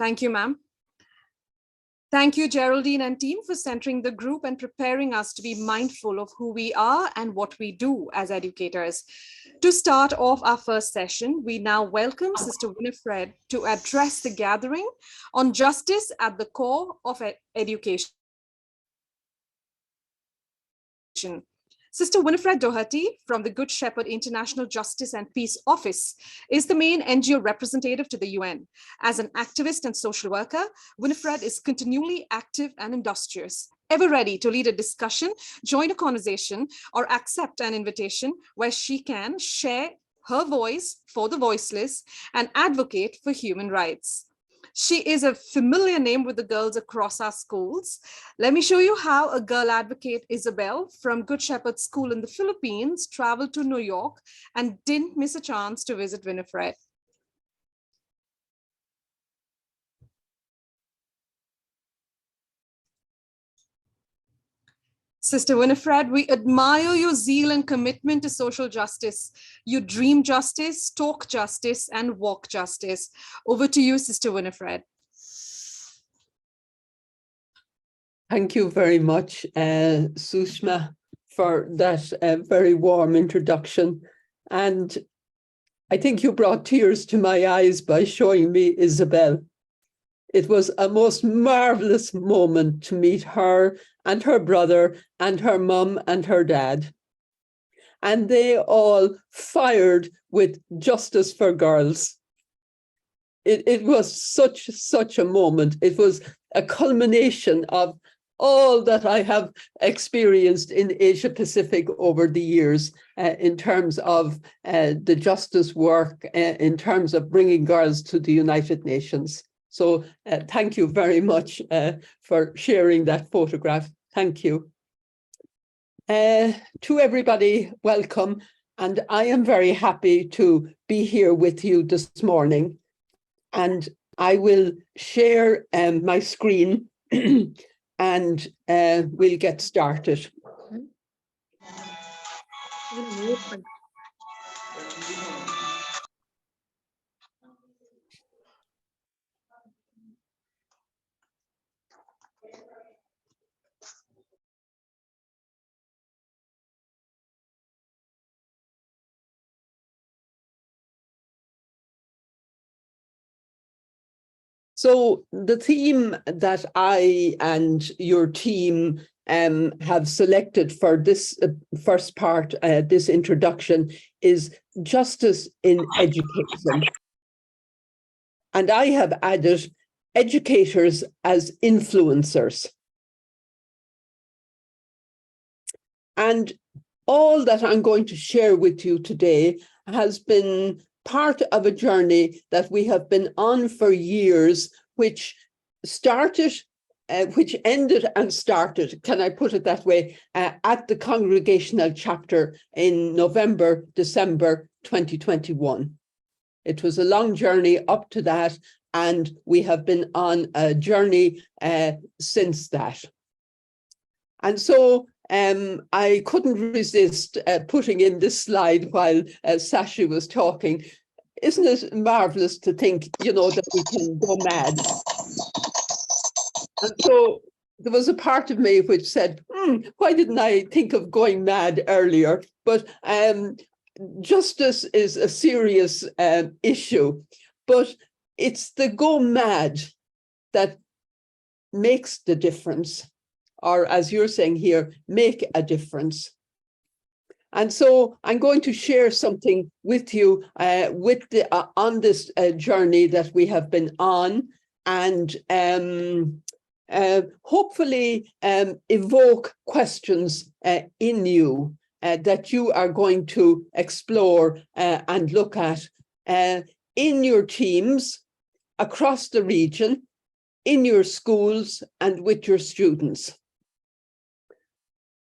Thank you, ma'am. Thank you, Geraldine and team, for centering the group and preparing us to be mindful of who we are and what we do as educators. To start off our first session, we now welcome Sister Winifred to address the gathering on justice at the core of education. Sister Winifred Doherty from the Good Shepherd International Justice and Peace Office is the main NGO representative to the UN. As an activist and social worker, Winifred is continually active and industrious, ever ready to lead a discussion, join a conversation, or accept an invitation where she can share her voice for the voiceless and advocate for human rights. She is a familiar name with the girls across our schools. Let me show you how a girl advocate, Isabel, from Good Shepherd School in the Philippines, traveled to New York and didn't miss a chance to visit Winifred. Sister Winifred, we admire your zeal and commitment to social justice. You dream justice, talk justice, and walk justice. Over to you, Sister Winifred. Thank you very much, Sushma, for that very warm introduction. And I think you brought tears to my eyes by showing me Isabel. It was a most marvelous moment to meet her and her brother and her mum and her dad. And they all fired with justice for girls. It was such a moment. It was a culmination of all that I have experienced in Asia Pacific over the years in terms of the justice work, in terms of bringing girls to the United Nations. So thank you very much for sharing that photograph. Thank you. To everybody, welcome. And I am very happy to be here with you this morning. And I will share my screen and we'll get started. So the theme that I and your team have selected for this first part, this introduction, is justice in education. And I have added educators as influencers. And all that I'm going to share with you today has been part of a journey that we have been on for years, which ended and started, can I put it that way, at the Congregational Chapter in November, December 2021. It was a long journey up to that, and we have been on a journey since that. And so I couldn't resist putting in this slide while Sashi was talking. Isn't it marvelous to think, that we can go mad? And so there was a part of me which said, why didn't I think of going mad earlier? But justice is a serious issue, but it's the go mad that makes the difference. Or as you're saying here, make a difference. And so I'm going to share something with you on this journey that we have been on, and hopefully evoke questions in you that you are going to explore and look at in your teams, across the region, in your schools, and with your students.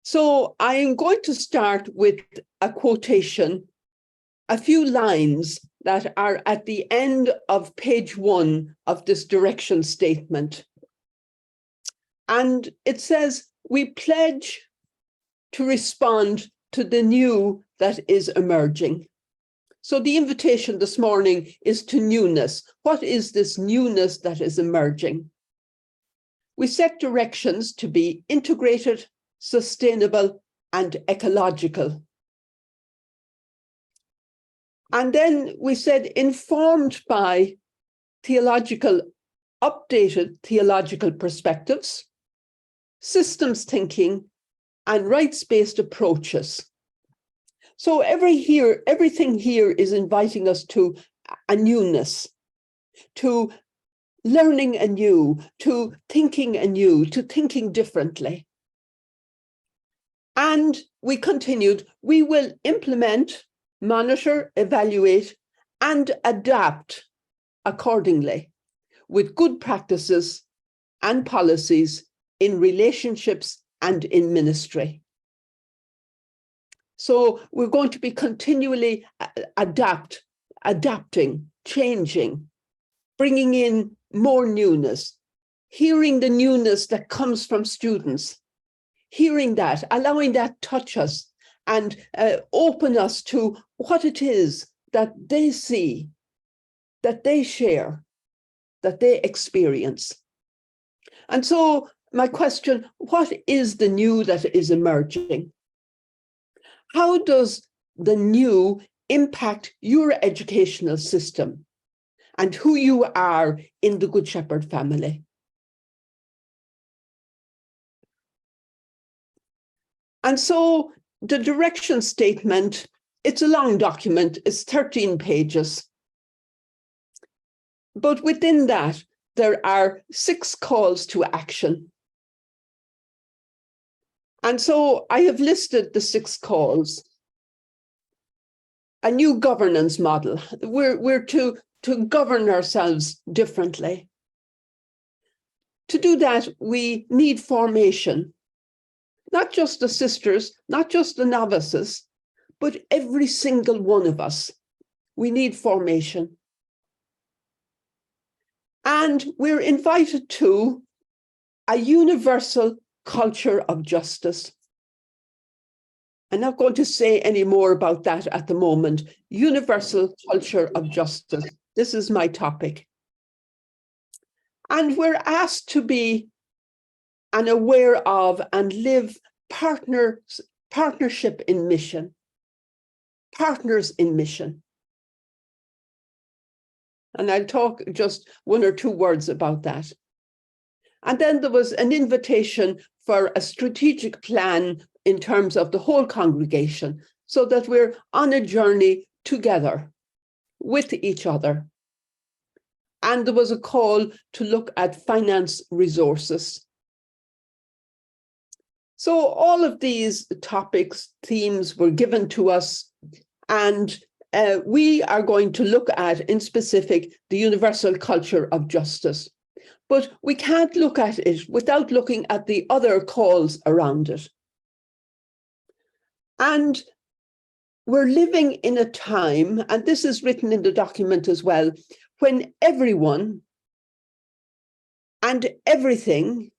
So I am going to start with a quotation, a few lines that are at the end of page 1 of this direction statement. And it says, we pledge to respond to the new that is emerging. So the invitation this morning is to newness. What is this newness that is emerging? We set directions to be integrated, sustainable, and ecological. And then we said informed by updated theological perspectives, systems thinking, and rights-based approaches. So everything here is inviting us to a newness, to learning anew, to thinking anew, to thinking differently. And we continued, we will implement, monitor, evaluate, and adapt accordingly with good practices and policies in relationships and in ministry. So we're going to be continually adapting, changing, bringing in more newness, hearing the newness that comes from students, hearing that, allowing that touch us and open us to what it is that they see, that they share, that they experience. And so my question, what is the new that is emerging? How does the new impact your educational system and who you are in the Good Shepherd family? And so the direction statement, it's a long document, it's 13 pages. But within that, there are 6 calls to action. And so I have listed the 6 calls. A new governance model. We're to govern ourselves differently. To do that, we need formation. Not just the sisters, not just the novices, but every single one of us. We need formation. And we're invited to a universal culture of justice. I'm not going to say any more about that at the moment. Universal culture of justice. This is my topic. And we're asked to be and aware of and live partnership in mission. Partners in mission. And I'll talk just 1 or 2 words about that. And then there was an invitation for a strategic plan in terms of the whole congregation, so that we're on a journey together with each other. And there was a call to look at finance resources. So all of these topics, themes were given to us, and we are going to look at, in specific, the universal culture of justice. But we can't look at it without looking at the other calls around it. And we're living in a time, and this is written in the document as well, when everyone and everything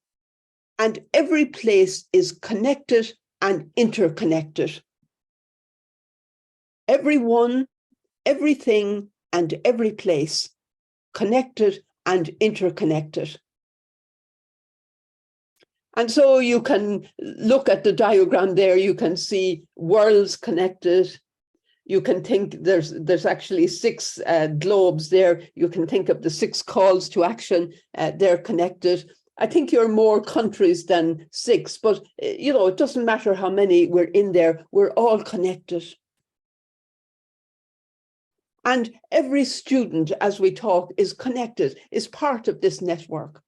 and every place is connected and interconnected. Everyone, everything, and every place connected and interconnected. And so you can look at the diagram there, you can see worlds connected. You can think there's actually 6 globes there. You can think of the 6 calls to action. They're connected. I think you're more countries than 6, but it doesn't matter how many we're in there. We're all connected. And every student, as we talk, is connected, is part of this network.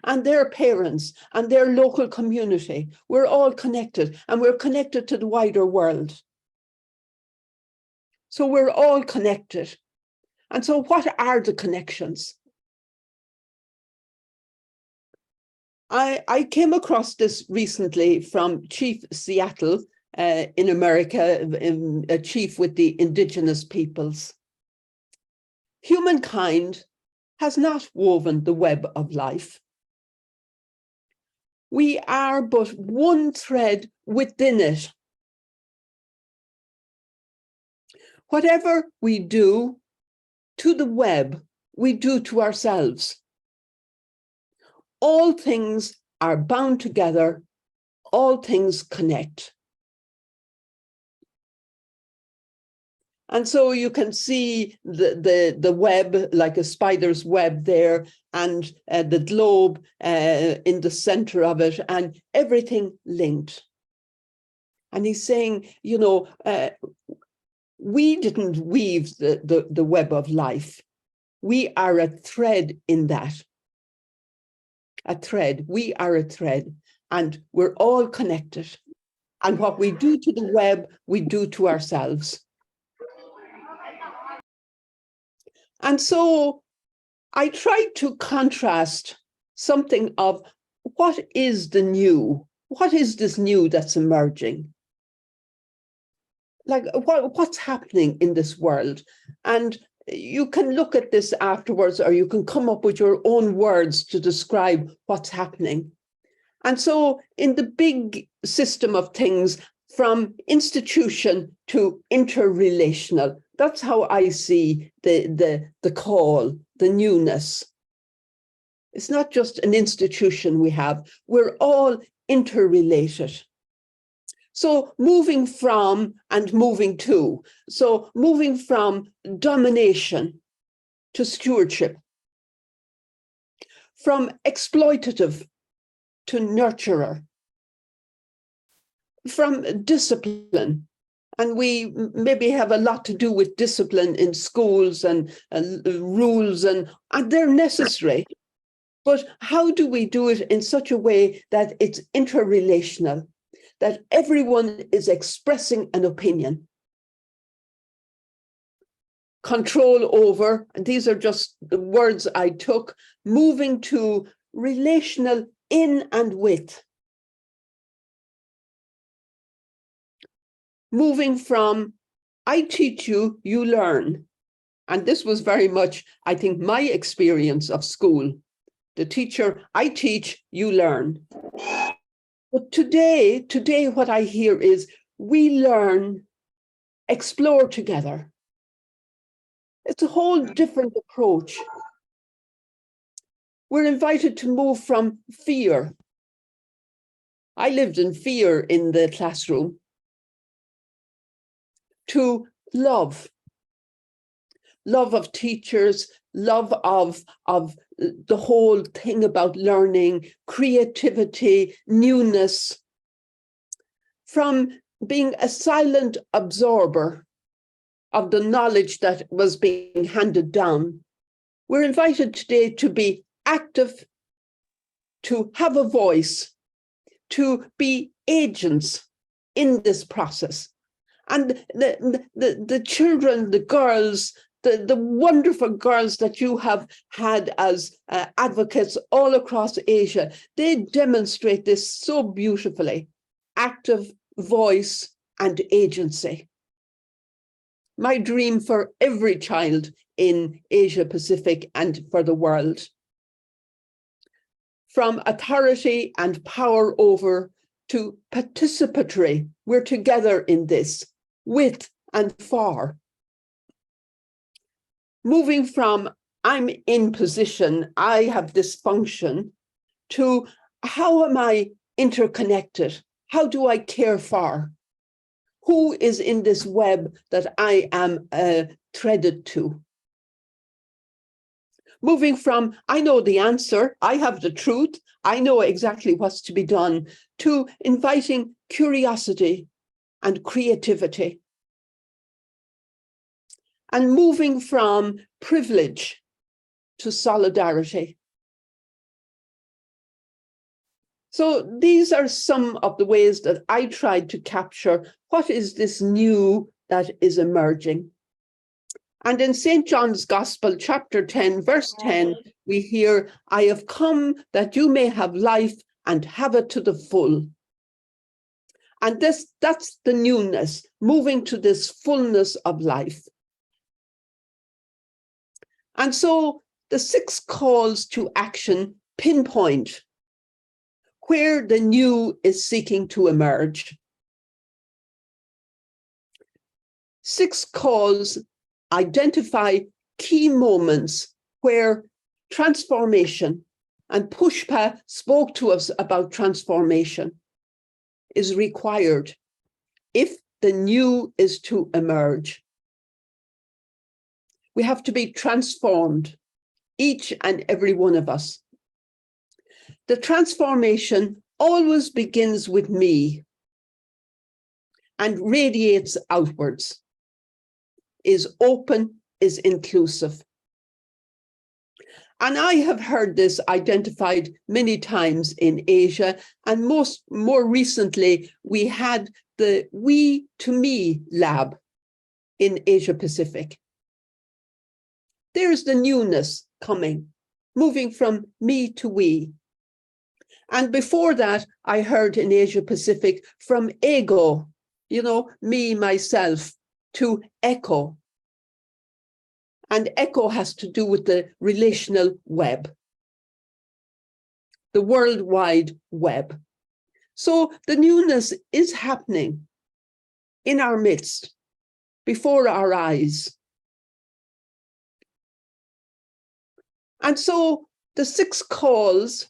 And their parents and their local community, we're all connected, and we're connected to the wider world. So we're all connected. And so what are the connections? I came across this recently from Chief Seattle in America, a chief with the indigenous peoples. Humankind has not woven the web of life. We are but one thread within it. Whatever we do to the web, we do to ourselves. All things are bound together, all things connect. And so you can see the web, like a spider's web there, and the globe in the center of it, and everything linked. And he's saying, we didn't weave the web of life. We are a thread in that. A thread. We are a thread, and we're all connected. And what we do to the web, we do to ourselves. And so I tried to contrast something of what is the new? What is this new that's emerging? Like what's happening in this world? And you can look at this afterwards, or you can come up with your own words to describe what's happening. And so in the big system of things, from institution to interrelational, that's how I see the call, the newness. It's not just an institution we have, we're all interrelated. So moving from and moving to. So moving from domination to stewardship. From exploitative to nurturer. From discipline. And we maybe have a lot to do with discipline in schools and rules, and they're necessary. But how do we do it in such a way that it's interrelational, that everyone is expressing an opinion? Control over, and these are just the words I took, moving to relational in and with. Moving from, I teach you, you learn. And this was very much, I think, my experience of school. The teacher, I teach, you learn. But today what I hear is, we learn, explore together. It's a whole different approach. We're invited to move from fear. I lived in fear in the classroom, to love. Love of teachers, love of the whole thing about learning, creativity, newness. From being a silent absorber of the knowledge that was being handed down, we're invited today to be active, to have a voice, to be agents in this process. And the children, the girls, the wonderful girls that you have had as advocates all across Asia, they demonstrate this so beautifully. Active voice and agency. My dream for every child in Asia Pacific and for the world. From authority and power over to participatory. We're together in this, with and for. Moving from I'm in position, I have this function, to how am I interconnected? How do I care for? Who is in this web that I am threaded to? Moving from I know the answer, I have the truth, I know exactly what's to be done, to inviting curiosity and creativity. And moving from privilege to solidarity. So these are some of the ways that I tried to capture what is this new that is emerging. And in St. John's Gospel, chapter 10, verse 10, we hear, I have come that you may have life and have it to the full. And that's the newness, moving to this fullness of life. And so the 6 calls to action pinpoint where the new is seeking to emerge. 6 calls identify key moments where transformation, and Pushpa spoke to us about transformation, is required if the new is to emerge. We have to be transformed, each and every one of us. The transformation always begins with me and radiates outwards, is open, is inclusive. And I have heard this identified many times in Asia, and more recently, we had the We to Me lab in Asia Pacific. There's the newness coming, moving from me to we. And before that, I heard in Asia Pacific from ego, me, myself, to echo. And echo has to do with the relational web, the World Wide Web. So the newness is happening in our midst, before our eyes. And so the 6 calls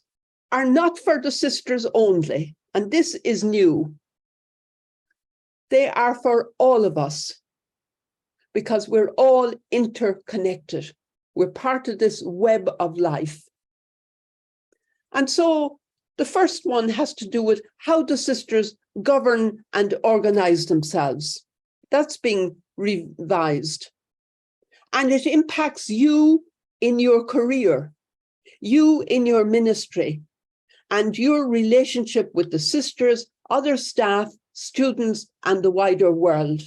are not for the sisters only, and this is new. They are for all of us, because we're all interconnected. We're part of this web of life. And so the first one has to do with how the sisters govern and organize themselves. That's being revised. And it impacts you in your career, you in your ministry, and your relationship with the sisters, other staff, students, and the wider world.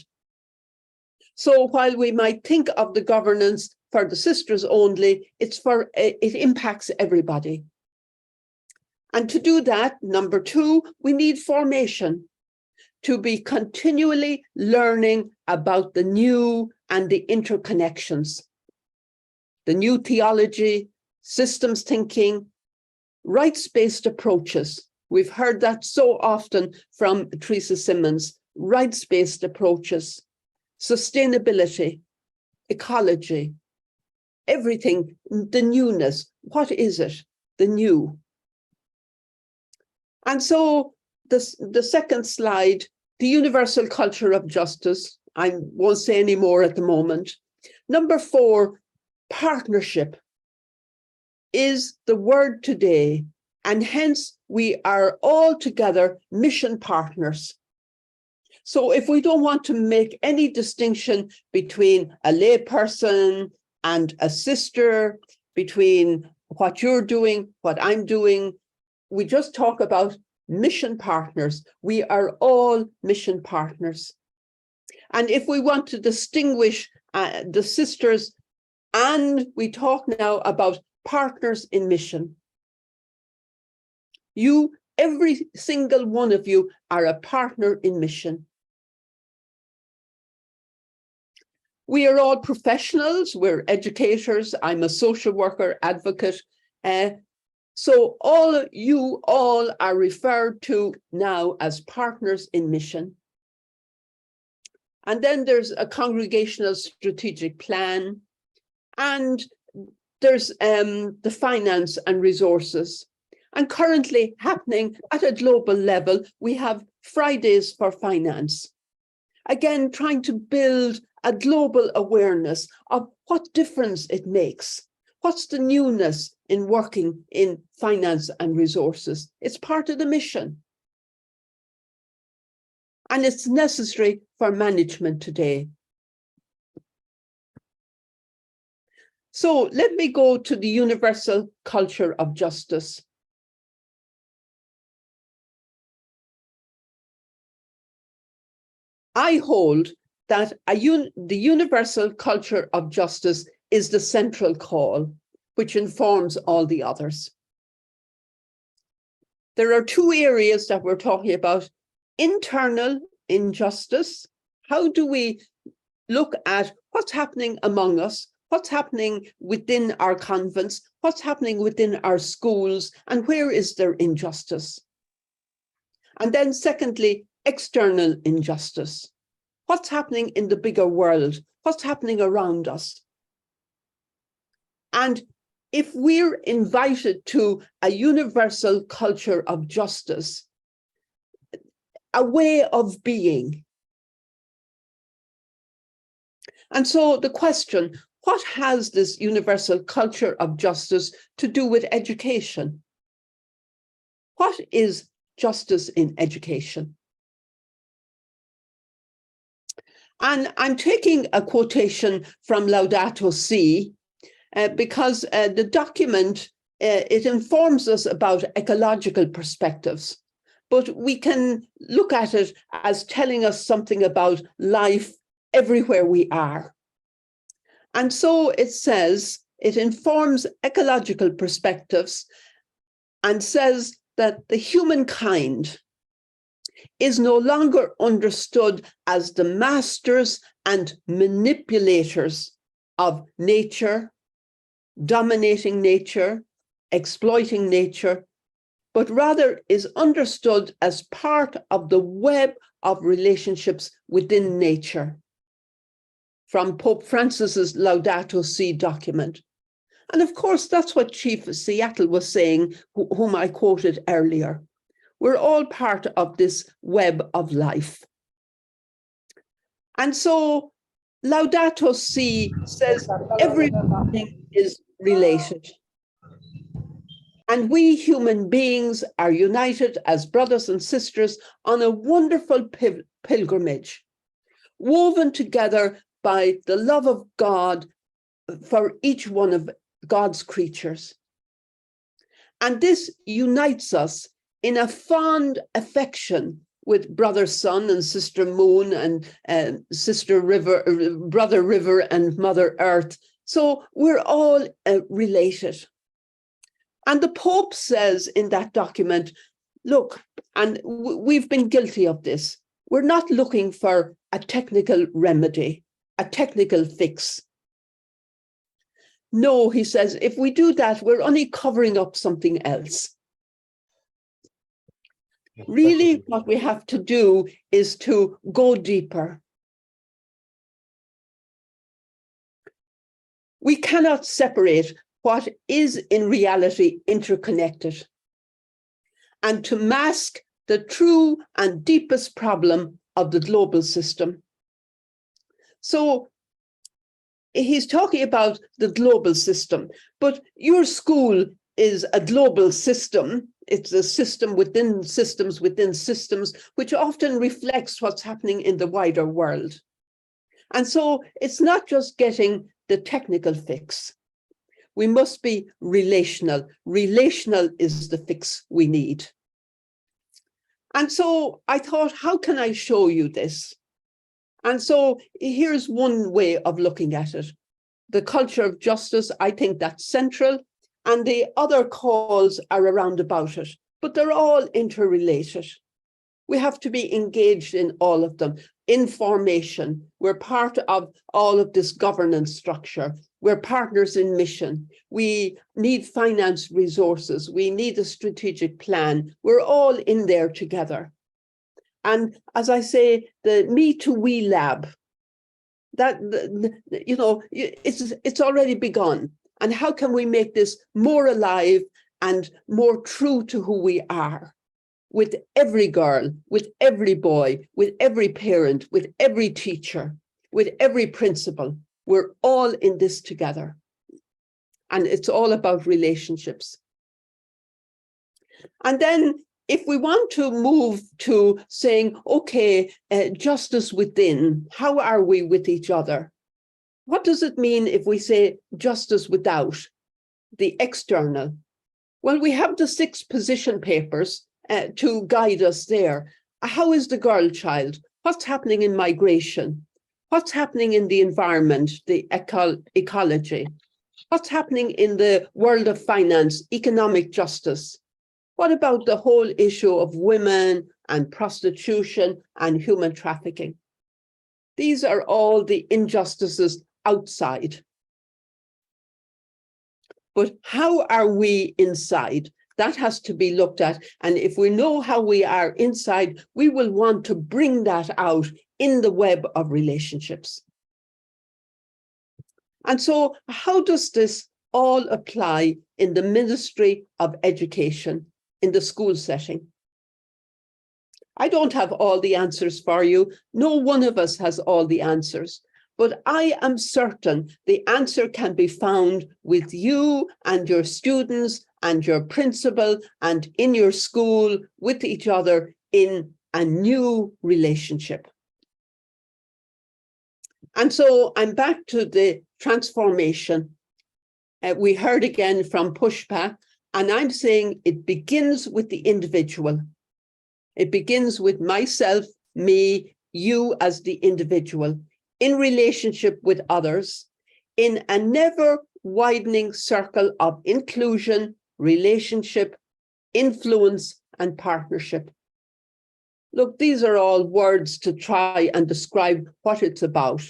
So while we might think of the governance for the sisters only, it impacts everybody. And to do that, number 2, we need formation, to be continually learning about the new and the interconnections, the new theology, systems thinking, rights-based approaches. We've heard that so often from Teresa Simmons, rights-based approaches, sustainability, ecology, everything, the newness. What is it? The new. And so the second slide, the universal culture of justice. I won't say any more at the moment. Number 4, partnership is the word today, and hence we are all together mission partners. So if we don't want to make any distinction between a lay person and a sister, between what you're doing, what I'm doing, we just talk about mission partners. We are all mission partners. And if we want to distinguish the sisters, and we talk now about partners in mission. You, every single one of you, are a partner in mission. We are all professionals, we're educators, I'm a social worker, advocate. So you all are referred to now as partners in mission. And then there's a congregational strategic plan, and there's the finance and resources. And currently happening at a global level, we have Fridays for Finance. Again, trying to build a global awareness of what difference it makes. What's the newness in working in finance and resources? It's part of the mission. And it's necessary for management today. So let me go to the universal culture of justice. I hold that the universal culture of justice is the central call, which informs all the others. There are 2 areas that we're talking about: internal injustice. How do we look at what's happening among us, what's happening within our convents, what's happening within our schools, and where is there injustice? And then secondly, external injustice. What's happening in the bigger world? What's happening around us? And if we're invited to a universal culture of justice, a way of being. And so the question, what has this universal culture of justice to do with education? What is justice in education? And I'm taking a quotation from Laudato Si, because the document, it informs us about ecological perspectives, but we can look at it as telling us something about life everywhere we are. And so it says, it informs ecological perspectives and says that the humankind is no longer understood as the masters and manipulators of nature, dominating nature, exploiting nature, but rather is understood as part of the web of relationships within nature. From Pope Francis's Laudato Si document. And of course, that's what Chief Seattle was saying, whom I quoted earlier. We're all part of this web of life. And so Laudato Si says everything is related. And we human beings are united as brothers and sisters on a wonderful pilgrimage, woven together by the love of God for each one of God's creatures. And this unites us in a fond affection with Brother Sun and Sister Moon and Sister River, Brother River and Mother Earth. So we're all related. And the Pope says in that document, look, and we've been guilty of this, we're not looking for a technical remedy, a technical fix. No, he says, if we do that, we're only covering up something else. Really, what we have to do is to go deeper. We cannot separate what is in reality interconnected, and to mask the true and deepest problem of the global system. So he's talking about the global system, but your school is a global system. It's a system within systems, which often reflects what's happening in the wider world. And so it's not just getting the technical fix. We must be relational. Relational is the fix we need. And so I thought, how can I show you this? And so here's one way of looking at it. The culture of justice, I think that's central, and the other calls are around about it, but they're all interrelated. We have to be engaged in all of them. Information, we're part of all of this governance structure. We're partners in mission. We need finance resources. We need a strategic plan. We're all in there together. And as I say, the Me to We lab, that, you know, it's already begun. And how can we make this more alive and more true to who we are? With every girl, with every boy, with every parent, with every teacher, with every principal. We're all in this together. And it's all about relationships. And then if we want to move to saying, okay, justice within, how are we with each other? What does it mean if we say justice without, the external? Well, we have the 6 position papers to guide us there. How is the girl child? What's happening in migration? What's happening in the environment, the ecology? What's happening in the world of finance, economic justice? What about the whole issue of women and prostitution and human trafficking? These are all the injustices outside. But how are we inside? That has to be looked at. And if we know how we are inside, we will want to bring that out in the web of relationships. And so how does this all apply in the Ministry of Education in the school setting? I don't have all the answers for you. No one of us has all the answers, but I am certain the answer can be found with you and your students and your principal and in your school with each other in a new relationship. And so I'm back to the transformation. We heard again from Pushpa, and I'm saying it begins with the individual. It begins with myself, me, you as the individual, in relationship with others, in a never widening circle of inclusion, relationship, influence, and partnership. Look, these are all words to try and describe what it's about.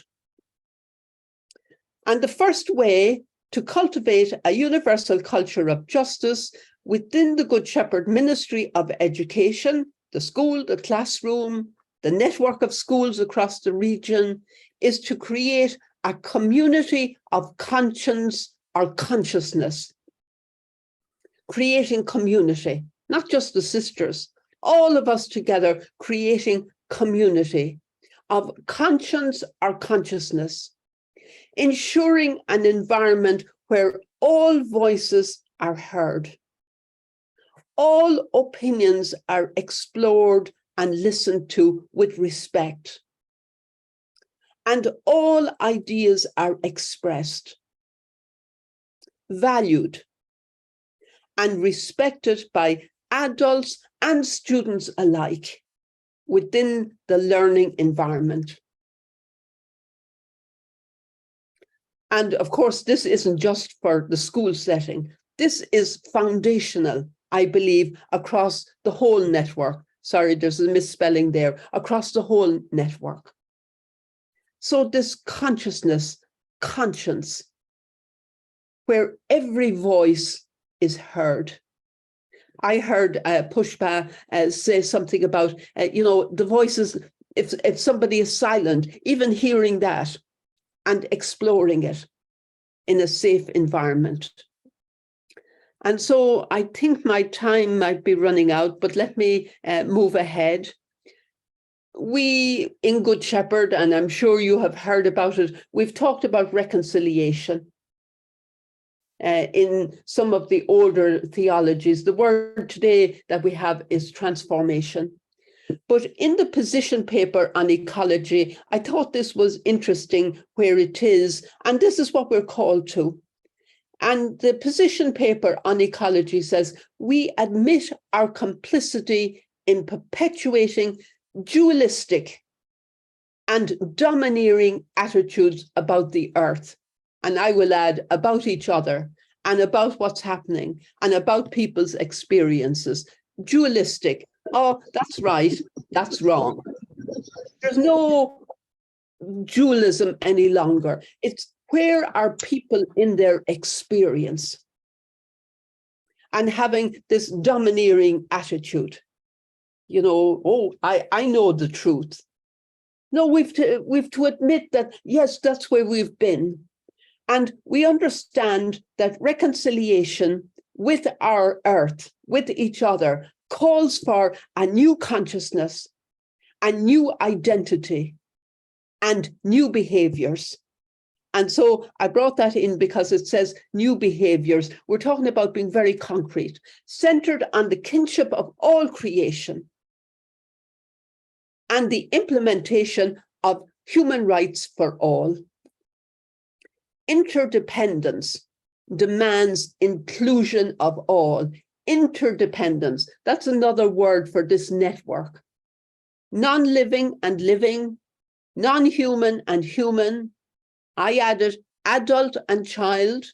And the first way to cultivate a universal culture of justice within the Good Shepherd Ministry of Education, the school, the classroom, the network of schools across the region, is to create a community of conscience or consciousness. Creating community, not just the sisters, all of us together creating community of conscience or consciousness, ensuring an environment where all voices are heard, all opinions are explored and listened to with respect, and all ideas are expressed, valued, and respected by adults and students alike within the learning environment. And of course, this isn't just for the school setting. This is foundational, I believe, across the whole network. Sorry, there's a misspelling there, across the whole network. So this consciousness, conscience, where every voice is heard. I heard Pushpa say something about, the voices, if somebody is silent, even hearing that and exploring it in a safe environment. And so I think my time might be running out, but let me move ahead. We in Good Shepherd, and I'm sure you have heard about it, we've talked about reconciliation. In some of the older theologies, the word today that we have is transformation. But in the position paper on ecology, I thought this was interesting where it is, and this is what we're called to. And the position paper on ecology says, we admit our complicity in perpetuating dualistic and domineering attitudes about the earth. And I will add, about each other and about what's happening and about people's experiences. Dualistic. Oh, that's right. That's wrong. There's no dualism any longer. It's where are people in their experience and having this domineering attitude. I know the truth. No, we've to admit that, yes, that's where we've been. And we understand that reconciliation with our earth, with each other, calls for a new consciousness, a new identity, and new behaviors. And so I brought that in because it says new behaviors. We're talking about being very concrete, centered on the kinship of all creation and the implementation of human rights for all. Interdependence demands inclusion of all. Interdependence, that's another word for this network. Non-living and living, non-human and human. I added adult and child,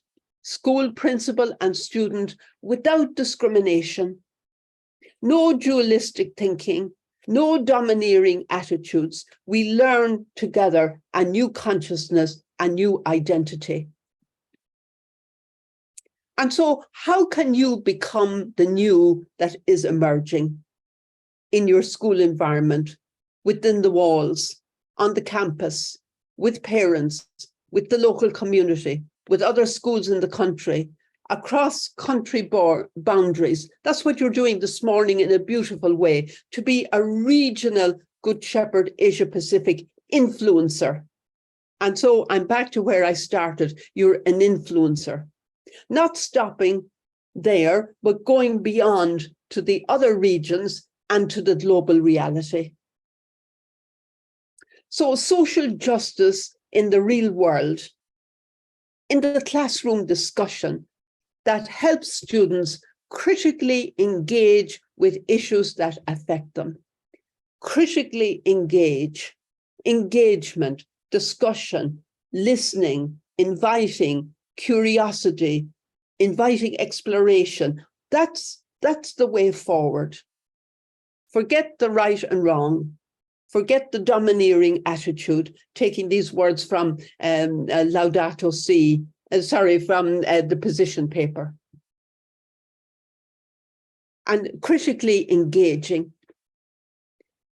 school principal and student without discrimination. No dualistic thinking, no domineering attitudes. We learn together a new consciousness, a new identity. And so how can you become the new that is emerging in your school environment, within the walls on the campus, with parents, with the local community, with other schools in the country, across country boundaries. That's what you're doing this morning in a beautiful way, to be a regional Good Shepherd Asia Pacific influencer. And so I'm back to where I started. You're an influencer, not stopping there, but going beyond to the other regions and to the global reality. So social justice in the real world, in the classroom discussion that helps students critically engage with issues that affect them. Critically engage, engagement, discussion, listening, inviting, curiosity, inviting exploration. That's the way forward. Forget the right and wrong. Forget the domineering attitude, taking these words from Laudato Si, from the position paper. And critically engaging.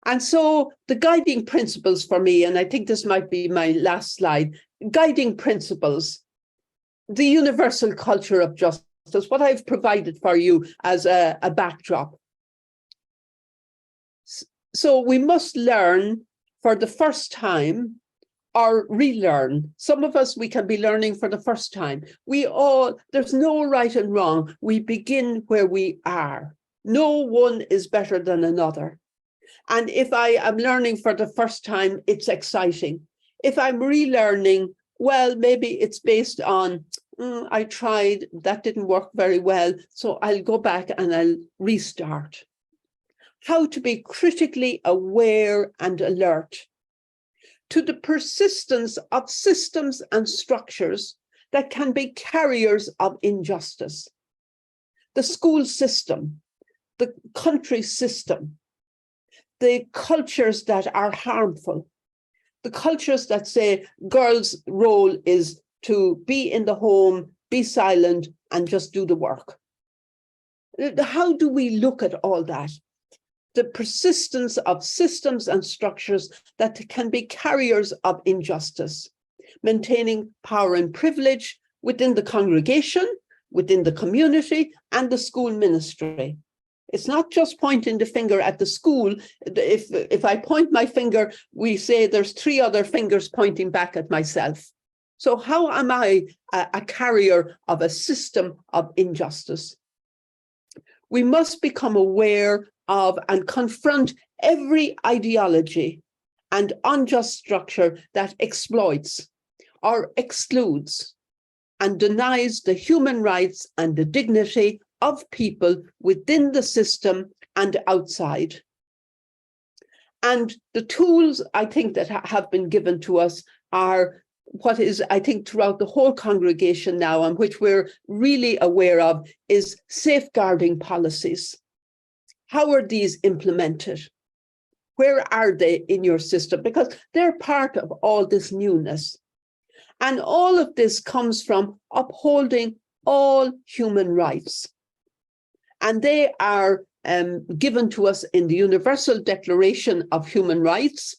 And so the guiding principles for me, and I think this might be my last slide, guiding principles, the universal culture of justice, what I've provided for you as a backdrop. So we must learn for the first time or relearn. Some of us, we can be learning for the first time. There's no right and wrong. We begin where we are. No one is better than another. And if I am learning for the first time, it's exciting. If I'm relearning, well, maybe it's based on, I tried, that didn't work very well, so I'll go back and I'll restart. How to be critically aware and alert to the persistence of systems and structures that can be carriers of injustice. The school system, the country system, the cultures that are harmful, the cultures that say girls' role is to be in the home, be silent, and just do the work. How do we look at all that? The persistence of systems and structures that can be carriers of injustice, maintaining power and privilege within the congregation, within the community, and the school ministry. It's not just pointing the finger at the school. If I point my finger, we say there's 3 other fingers pointing back at myself. So how am I a carrier of a system of injustice? We must become aware of and confront every ideology and unjust structure that exploits or excludes and denies the human rights and the dignity of people within the system and outside. And the tools, I think, that have been given to us are what is, I think, throughout the whole congregation now, and which we're really aware of, is safeguarding policies. How are these implemented? Where are they in your system? Because they're part of all this newness. And all of this comes from upholding all human rights. And they are given to us in the Universal Declaration of Human Rights.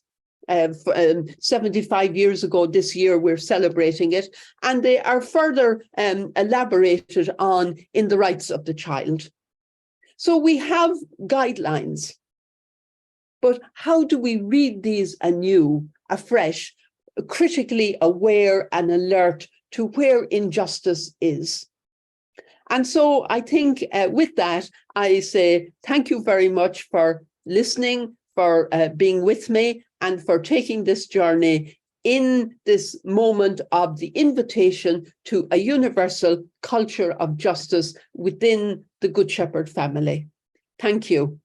75 years ago this year, we're celebrating it. And they are further elaborated on in the rights of the child. So we have guidelines, but how do we read these anew, afresh, critically aware and alert to where injustice is? And so I think with that, I say thank you very much for listening, for being with me, and for taking this journey in this moment of the invitation to a universal culture of justice within the Good Shepherd family. Thank you.